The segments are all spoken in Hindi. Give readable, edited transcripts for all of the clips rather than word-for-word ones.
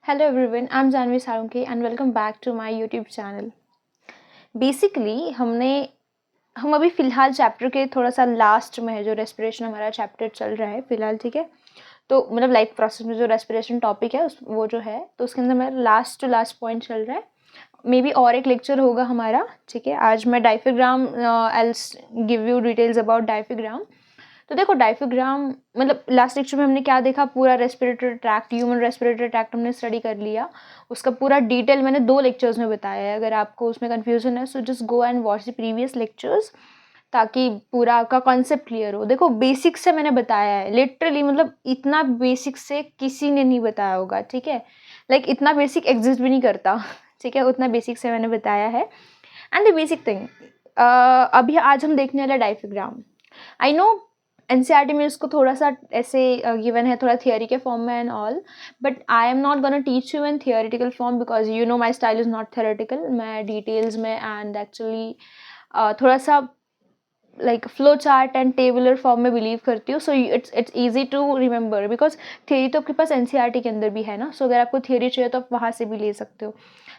Hello everyone, I'm Janvi Sarunki and welcome back to my YouTube channel. Basically हम अभी फ़िलहाल चैप्टर के थोड़ा सा लास्ट में है, जो रेस्पिरेशन हमारा चैप्टर चल रहा है फ़िलहाल, ठीक है। तो मतलब लाइफ प्रोसेस में जो रेस्पिरेशन टॉपिक है वो जो है, तो उसके अंदर मेरा लास्ट टू लास्ट पॉइंट चल रहा है। मे बी और एक लेक्चर होगा हमारा, ठीक है। आज मैं diaphragm, I give you details about diaphragm. तो देखो डायफ्राम मतलब लास्ट लेक्चर में हमने क्या देखा, पूरा respiratory tract, human respiratory tract हमने स्टडी कर लिया। उसका पूरा डिटेल मैंने 2 लेक्चर्स में बताया है। अगर आपको उसमें कन्फ्यूजन है so just go and watch the previous lectures, ताकि पूरा आपका कॉन्सेप्ट क्लियर हो। देखो बेसिक से मैंने बताया है, लिटरली मतलब इतना बेसिक से किसी ने नहीं बताया होगा, ठीक है। लाइक इतना बेसिक एग्जिस्ट भी नहीं करता, ठीक है। उतना बेसिक से मैंने बताया है। एंड द बेसिक थिंग अभी आज हम देखने वाला डायफ्राम। आई नो एनसीईआरटी में इसको थोड़ा सा ऐसे गिवन है, थोड़ा थियोरी के फॉर्म में and all, but I am not gonna teach you in theoretical form because you know my style is not theoretical. मैं डिटेल्स में एंड एक्चुअली थोड़ा सा like flow chart and tabular form में बिलीव करती हूँ। So it's easy to remember because theory तो आपके पास एनसीईआरटी के अंदर भी है ना। सो अगर आपको थियोरी चाहिए तो आप वहाँ से भी ले सकते हो।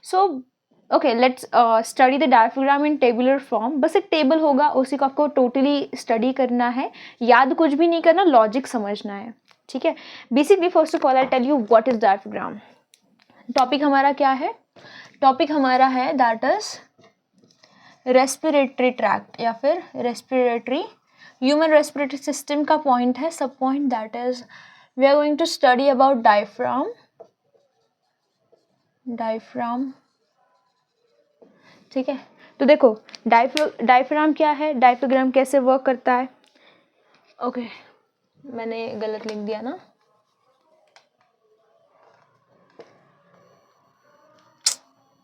So okay, let's study the diaphragm in tabular form. बस एक टेबल होगा, उसी को आपको टोटली स्टडी करना है, याद कुछ भी नहीं करना, लॉजिक समझना है, ठीक है। Basically first of all I tell you what is diaphragm. Topic हमारा क्या है? टॉपिक हमारा है दैट इज रेस्पिरेटरी ट्रैक्ट या फिर रेस्पिरेटरी, ह्यूमन रेस्पिरेटरी सिस्टम का पॉइंट है, सब point. That is we are going to study about diaphragm, ठीक है। तो देखो डायफ्राम क्या है, डायफ्राम कैसे वर्क करता है। ओके, मैंने गलत लिख दिया ना,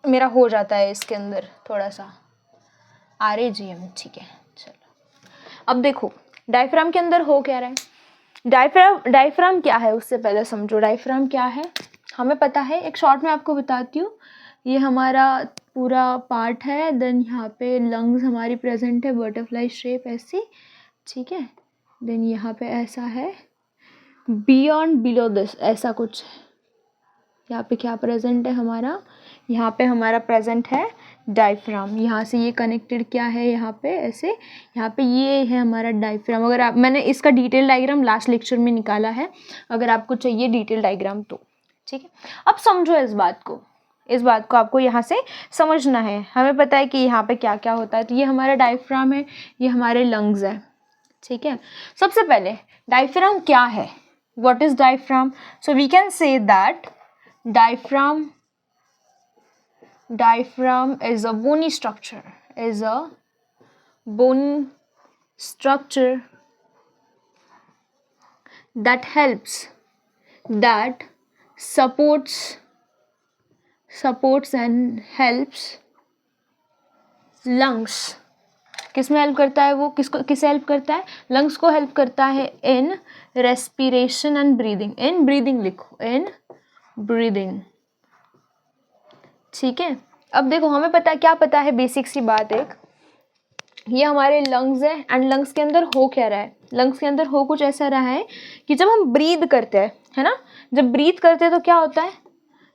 मेरा हो जाता है इसके अंदर थोड़ा सा RAGM, ठीक है। चलो अब देखो डायफ्राम के अंदर हो क्या रहा है। डायफ्राम क्या है उससे पहले समझो डायफ्राम क्या है। हमें पता है, एक शॉर्ट में आपको बताती हूँ। ये हमारा पूरा पार्ट है, देन यहाँ पे लंग्स हमारी प्रेजेंट है, बटरफ्लाई शेप ऐसी, ठीक है। देन यहाँ पे ऐसा है, बियॉन्ड बिलो दिस ऐसा कुछ। यहाँ पे क्या प्रेजेंट है हमारा, यहाँ पे हमारा प्रेजेंट है डायफ्राम। यहाँ से ये कनेक्टेड क्या है, यहाँ पे ऐसे, यहाँ पे ये है हमारा डायफ्राम। अगर आप, मैंने इसका डिटेल डायग्राम लास्ट लेक्चर में निकाला है, अगर आपको चाहिए डिटेल डायग्राम तो, ठीक है। अब समझो इस बात को आपको यहाँ से समझना है। हमें पता है कि यहाँ पे क्या क्या होता है। तो ये हमारा डायफ्राम है, ये हमारे लंग्स है, ठीक है। सबसे पहले डायफ्राम क्या है, what is diaphragm. So we can say that diaphragm is a bony structure, that helps, that supports and helps lungs। किस में हेल्प करता है वो, किसे हेल्प करता है, लंग्स को हेल्प करता है in respiration and breathing. In breathing लिखो, इन ब्रीदिंग, ठीक है। अब देखो हमें पता है, क्या पता है, बेसिक सी बात एक, ये हमारे लंग्स है एंड लंग्स के अंदर हो क्या रहा है, लंग्स के अंदर हो कुछ ऐसा रहा है कि जब हम ब्रीद करते हैं, है ना, जब ब्रीद करते हैं तो क्या होता है,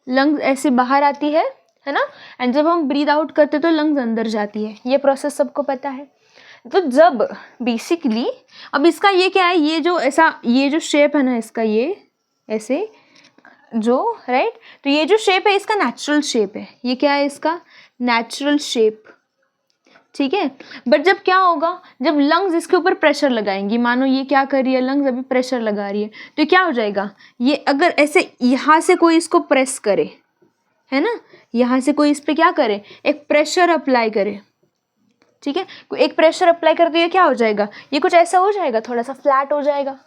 लंग्स ऐसे बाहर आती है ना, एंड जब हम ब्रीद आउट करते हैं तो लंग्स अंदर जाती है। ये प्रोसेस सबको पता है। तो जब बेसिकली, अब इसका ये क्या है, ये जो ऐसा, ये जो शेप है ना इसका, ये ऐसे जो, राइट, तो ये जो शेप है इसका नेचुरल शेप है। ये क्या है, इसका नेचुरल शेप, ठीक है। बट जब क्या होगा, जब लंग्स इसके ऊपर प्रेशर लगाएंगी, मानो ये क्या कर रही है, लंग्स अभी प्रेशर लगा रही है, तो क्या हो जाएगा, ये अगर ऐसे यहाँ से कोई इसको प्रेस करे, है ना, यहाँ से कोई इस पर क्या करे, एक प्रेशर अप्लाई करे, ठीक है। एक प्रेशर अप्लाई करते हुए क्या हो जाएगा, ये कुछ ऐसा हो जाएगा, थोड़ा सा फ्लैट हो जाएगा,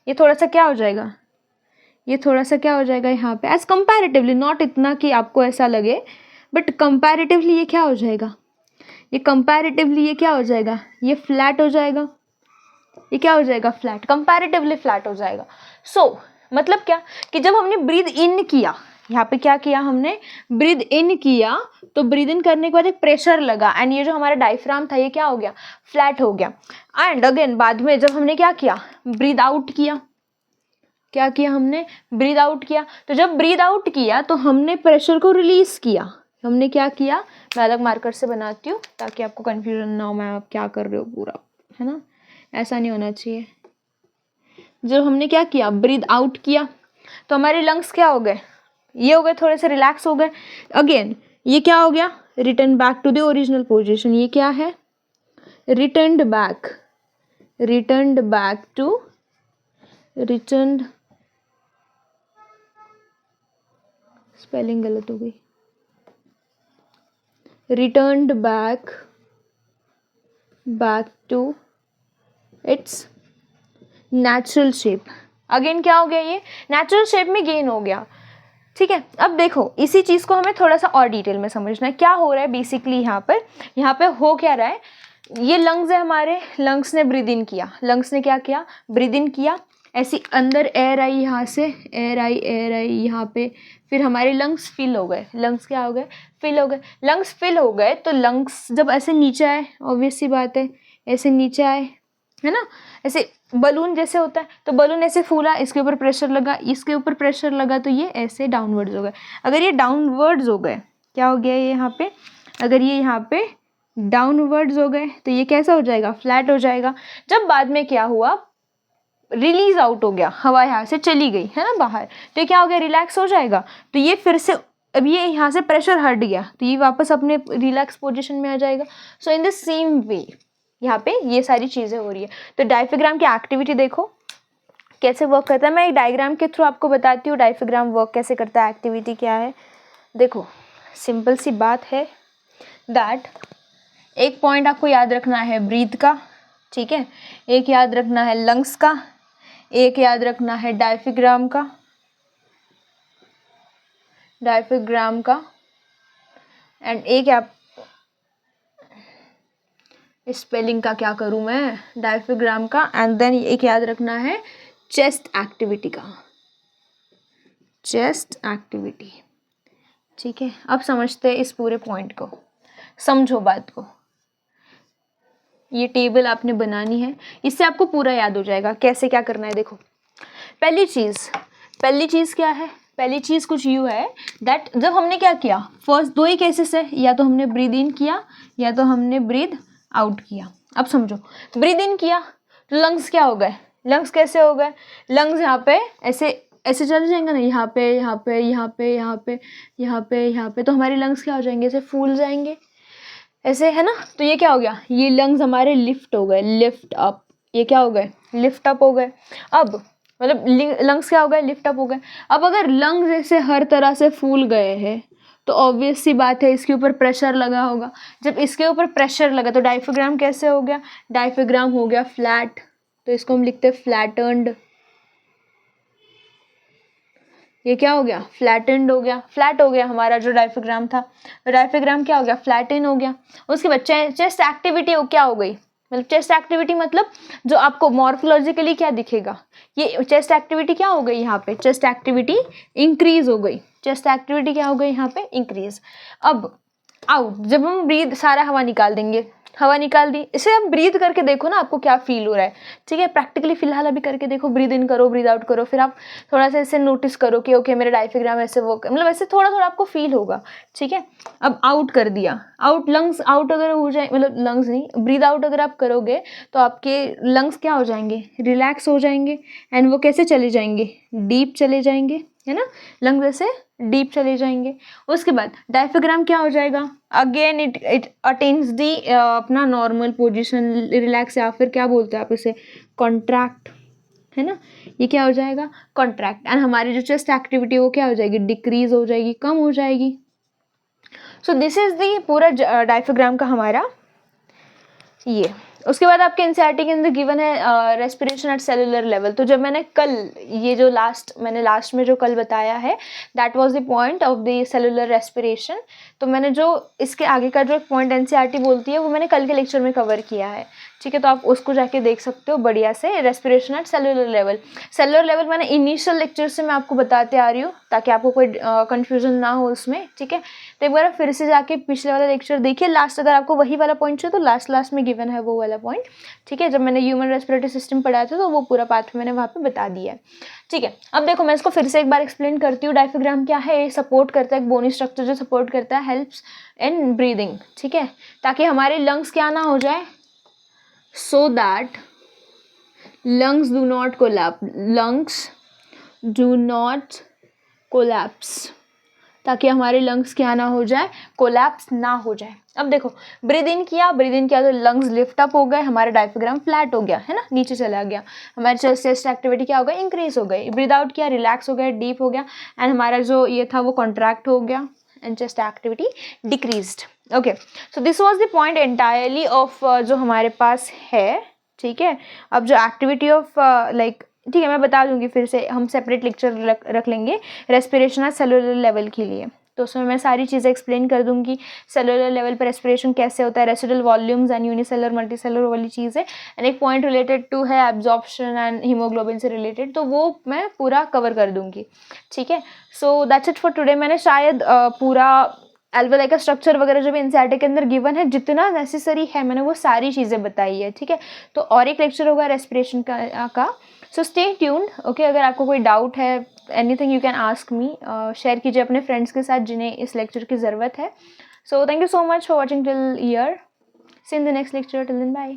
ये थोड़ा सा क्या हो जाएगा, ये थोड़ा सा क्या हो जाएगा यहाँ पे, एज कंपैरेटिवली, नॉट इतना कि आपको ऐसा लगे, बट कंपैरेटिवली ये क्या हो जाएगा, ये कंपैरेटिवली ये क्या हो जाएगा, ये फ्लैट हो जाएगा, ये क्या हो जाएगा, फ्लैट, कंपैरेटिवली फ्लैट हो जाएगा। सो मतलब क्या, कि जब हमने ब्रीद इन किया, यहाँ पे क्या किया, हमने ब्रीद इन किया, तो ब्रीद इन करने के बाद एक प्रेशर लगा एंड ये जो हमारा डायफ्राम था ये क्या हो गया, फ्लैट हो गया। एंड अगेन बाद में जब हमने क्या किया, ब्रीद आउट किया, क्या किया हमने, ब्रीद आउट किया। तो जब ब्रीद आउट किया तो हमने प्रेशर को रिलीज किया। हमने क्या किया, मैं अलग मार्कर से बनाती हूँ ताकि आपको कंफ्यूजन ना हो मैं आप क्या कर रहे हो पूरा, है ना, ऐसा नहीं होना चाहिए। जब हमने क्या किया, ब्रीद आउट किया, तो हमारे लंग्स क्या हो गए, ये हो गए थोड़े से रिलैक्स हो गए। अगेन ये क्या हो गया, return back to the original position. ये क्या है, returned back, returned back to, returned, spelling गलत हो गई, returned back, back to its natural shape. Again क्या हो गया, ये नेचुरल शेप में गेन हो गया। ठीक है, अब देखो इसी चीज को हमें थोड़ा सा और डिटेल में समझना है। क्या हो रहा है बेसिकली यहाँ पे हो क्या रहा है, ये लंग्स है हमारे, लंग्स ने ब्रीद इन किया, लंग्स ने क्या किया, ब्रीद इन किया, ऐसी अंदर एयर आई, यहाँ से एयर आई यहाँ पे, फिर हमारे लंग्स फिल हो गए। लंग्स क्या हो गए, फिल हो गए। लंग्स फिल हो गए तो लंग्स जब ऐसे नीचे आए, ऑब्वियस सी बात है ऐसे नीचे आए, है ना, ऐसे बलून जैसे होता है, तो बलून ऐसे फूला, इसके ऊपर प्रेशर लगा, इसके ऊपर प्रेशर लगा, तो ये ऐसे डाउनवर्ड्स हो गए। अगर ये डाउनवर्ड्स हो गए, क्या हो गया ये यहाँ पे, अगर ये यहाँ पे डाउनवर्ड्स हो गए तो ये कैसा हो जाएगा, फ्लैट हो जाएगा। जब बाद में क्या हुआ, रिलीज आउट हो गया, हवा यहाँ से चली गई, है ना बाहर, तो ये क्या हो गया, रिलैक्स हो जाएगा। तो ये फिर से, अब ये यहाँ से प्रेशर हट गया तो ये वापस अपने रिलैक्स पोजिशन में आ जाएगा। सो इन द सेम वे यहाँ पे ये सारी चीज़ें हो रही है। तो डायफ्राम की एक्टिविटी देखो कैसे वर्क करता है। मैं एक डायग्राम के थ्रू आपको बताती हूँ डायफ्राम वर्क कैसे करता है, एक्टिविटी क्या है। देखो सिंपल सी बात है दैट एक पॉइंट आपको याद रखना है ब्रीथ का, ठीक है, एक याद रखना है लंग्स का, एक याद रखना है डायफ्राम का, एंड एक आप स्पेलिंग का क्या करूं मैं, डायफ्राम का, एंड देन एक याद रखना है चेस्ट एक्टिविटी का, चेस्ट एक्टिविटी। ठीक है, अब समझते हैं इस पूरे पॉइंट को, समझो बात को। ये टेबल आपने बनानी है, इससे आपको पूरा याद हो जाएगा कैसे क्या करना है। देखो पहली चीज़ क्या है, पहली चीज़ कुछ यूँ है दैट जब हमने क्या किया, फर्स्ट दो ही केसेस है, या तो हमने ब्रीद इन किया या तो हमने ब्रीद आउट किया। अब समझो, ब्रीद इन किया तो लंग्स क्या हो गए, लंग्स कैसे हो गए, लंग्स यहाँ पे ऐसे ऐसे चल जाएंगे ना, यहाँ पे यहाँ पे यहाँ पे यहाँ पे यहाँ पे यहाँ पे, तो हमारे लंग्स क्या हो जाएंगे, ऐसे फूल जाएंगे ऐसे, है ना। तो ये क्या हो गया, ये लंग्स हमारे लिफ्ट हो गए, लिफ्ट अप, ये क्या हो गए, लिफ्ट अप हो गए। अब मतलब लंग्स क्या हो गए, लिफ्ट अप हो गए। अब अगर लंग्स ऐसे हर तरह से फूल गए हैं तो ऑब्वियस सी बात है इसके ऊपर प्रेशर लगा होगा। जब इसके ऊपर प्रेशर लगा तो डायफ्राम कैसे हो गया, डायफ्राम हो गया फ्लैट, तो इसको हम लिखते हैं फ्लैटन्ड। ये क्या हो गया, फ्लैटेंड हो गया, फ्लैट हो गया हमारा जो डायफ्राम था, तो डायफ्राम क्या हो गया, फ्लैटन हो गया। उसके बाद चेस्ट एक्टिविटी क्या हो गई, मतलब चेस्ट एक्टिविटी मतलब जो आपको मॉर्फोलॉजिकली क्या दिखेगा, ये चेस्ट एक्टिविटी क्या हो गई, यहाँ पे चेस्ट एक्टिविटी इंक्रीज हो गई, चेस्ट एक्टिविटी क्या हो गई यहाँ पे इंक्रीज। अब आउट, जब हम ब्रीद सारा हवा निकाल देंगे, हवा निकाल दी, इसे आप ब्रीद करके देखो ना आपको क्या फील हो रहा है, ठीक है, प्रैक्टिकली फिलहाल अभी करके देखो, ब्रीद इन करो ब्रीद आउट करो, फिर आप थोड़ा सा ऐसे नोटिस करो कि ओके मेरा डायफ्राम ऐसे वर्क, मतलब ऐसे थोड़ा थोड़ा आपको फील होगा, ठीक है। अब आउट कर दिया, आउट लंग्स आउट अगर हो जाए, मतलब लंग्स नहीं, ब्रीद आउट अगर आप करोगे तो आपके लंग्स क्या हो जाएंगे, रिलैक्स हो जाएंगे, एंड वो कैसे चले जाएंगे, डीप चले जाएंगे, है ना, लंग्स ऐसे डीप चले जाएंगे। उसके बाद डायफ्राम क्या हो जाएगा, अगेन इट अटेन्स दी अपना नॉर्मल पोजीशन, रिलैक्स, या फिर क्या बोलते हैं आप इसे, कॉन्ट्रैक्ट, है ना, ये क्या हो जाएगा, कॉन्ट्रैक्ट, एंड हमारी जो चेस्ट एक्टिविटी वो क्या हो जाएगी, डिक्रीज हो जाएगी, कम हो जाएगी। सो दिस इज दी पूरा डायफ्राम का हमारा ये। उसके बाद आपके एनसीईआरटी के अंदर गिवन है रेस्पिरेशन एट सेलुलर लेवल। तो जब मैंने कल ये जो मैंने लास्ट में जो कल बताया है that was the point of the cellular respiration. तो मैंने जो इसके आगे का जो एक पॉइंट एनसीईआरटी बोलती है वो मैंने कल के लेक्चर में कवर किया है, ठीक है, तो आप उसको जाके देख सकते हो बढ़िया से, respiration at cellular level. Cellular level मैंने इनिशियल लेक्चर से मैं आपको बताते आ रही हूँ ताकि आपको कोई कंफ्यूजन ना हो उसमें, ठीक है। तो एक बार फिर से जाके पिछले वाला लेक्चर देखिए, लास्ट अगर आपको वही वाला पॉइंट चाहिए तो लास्ट में गिवन है वो वाला पॉइंट, ठीक है। जब मैंने ह्यूमन रेस्पिरेटरी सिस्टम पढ़ाया था तो वो पूरा पार्ट मैंने वहाँ पे बता दिया है, ठीक है। अब देखो मैं इसको फिर से एक बार एक्सप्लेन करती हूँ। डायफ्राम क्या है, ये सपोर्ट करता है, एक बोनी स्ट्रक्चर जो सपोर्ट करता है, हेल्प्स इन ब्रीदिंग, ठीक है, ताकि हमारे लंग्स क्या ना हो जाए, so that lungs do not collapse, lungs do not collapse, ताकि हमारे लंग्स क्या ना हो जाए, कोलैप्स ना हो जाए। अब देखो ब्रीद इन किया तो लंग्स लिफ्ट अप हो गए, हमारा डायफ्राम फ्लैट हो गया है ना, नीचे चला गया, हमारे चेस्ट एक्टिविटी क्या हो गया, इंक्रीज हो गई। ब्रीद आउट किया, रिलैक्स हो गया, डीप हो गया, एंड हमारा जो ये था वो कॉन्ट्रैक्ट हो गया and chest activity decreased. Okay, so this was the point entirely of जो हमारे पास है, ठीक है। अब जो एक्टिविटी ऑफ लाइक, ठीक है, मैं बता दूंगी फिर से, हम सेपरेट लेक्चर रख लेंगे रेस्पिरेशन एट सेलुलर लेवल के लिए, तो उसमें मैं सारी चीज़ें एक्सप्लेन कर दूंगी। सेलुलर लेवल पर रेस्पिरेशन कैसे होता है, residual volumes and unicellular multicellular वाली चीज़ है, एंड एक पॉइंट रिलेटेड टू है एब्जॉर्प्शन एंड हीमोग्लोबिन से रिलेटेड, तो वो मैं पूरा कवर कर दूंगी, ठीक है। So that's it for today. मैंने शायद पूरा एल्वेओलाई का स्ट्रक्चर वगैरह जो भी एनसीईआरटी के अंदर गिवन है, जितना नेसेसरी है मैंने वो सारी चीज़ें बताई है, ठीक है। तो और एक लेक्चर होगा रेस्पिरेशन का सो स्टे ट्यून्ड, ओके। अगर आपको कोई डाउट है, anything you can ask me, share कीजिए अपने फ्रेंड्स के साथ जिन्हें इस लेक्चर की ज़रूरत है। So thank you so much for watching till here, see in the next lecture, till then bye.